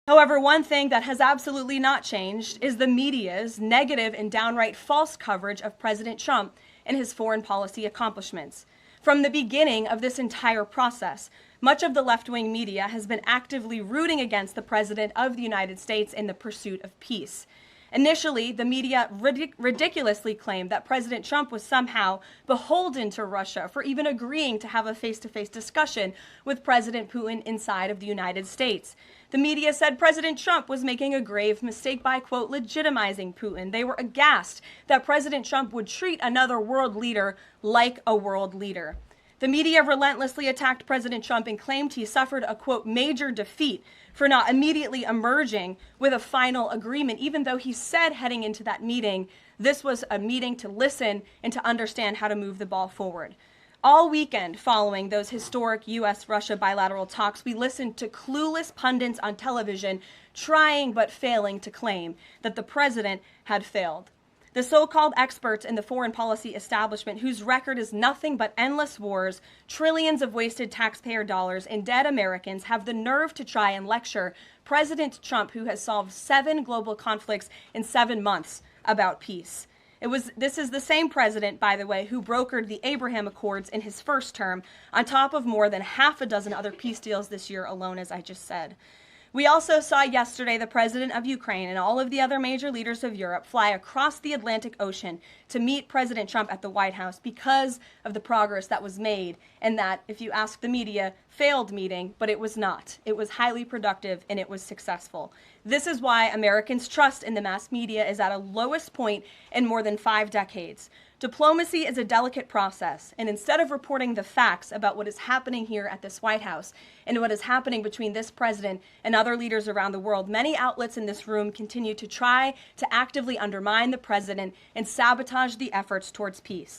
However, one thing that has absolutely not changed is the media's negative and downright false coverage of President Trump and his foreign policy accomplishments. From the beginning of this entire process, much of the left-wing media has been actively rooting against the President of the United States in the pursuit of peace. Initially, the media ridiculously claimed that President Trump was somehow beholden to Russia for even agreeing to have a face-to-face discussion with President Putin inside of the United States. The media said President Trump was making a grave mistake by, quote, legitimizing Putin. They were aghast that President Trump would treat another world leader like a world leader. The media relentlessly attacked President Trump and claimed he suffered a, quote, major defeat for not immediately emerging with a final agreement, even though he said heading into that meeting, this was a meeting to listen and to understand how to move the ball forward. All weekend following those historic U.S.-Russia bilateral talks, we listened to clueless pundits on television trying but failing to claim that the president had failed. The so-called experts in the foreign policy establishment, whose record is nothing but endless wars, trillions of wasted taxpayer dollars, and dead Americans, have the nerve to try and lecture President Trump, who has solved 7 global conflicts in 7 months, about peace. This is the same president, by the way, who brokered the Abraham Accords in his first term, on top of more than half a dozen other peace deals this year alone, as I just said. We also saw yesterday the president of Ukraine and all of the other major leaders of Europe fly across the Atlantic Ocean to meet President Trump at the White House because of the progress that was made, and that, if you ask the media, failed meeting, but it was not. It was highly productive and it was successful. This is why Americans' trust in the mass media is at a lowest point in more than 5 decades. Diplomacy is a delicate process, and instead of reporting the facts about what is happening here at this White House and what is happening between this president and other leaders around the world, many outlets in this room continue to try to actively undermine the president and sabotage the efforts towards peace.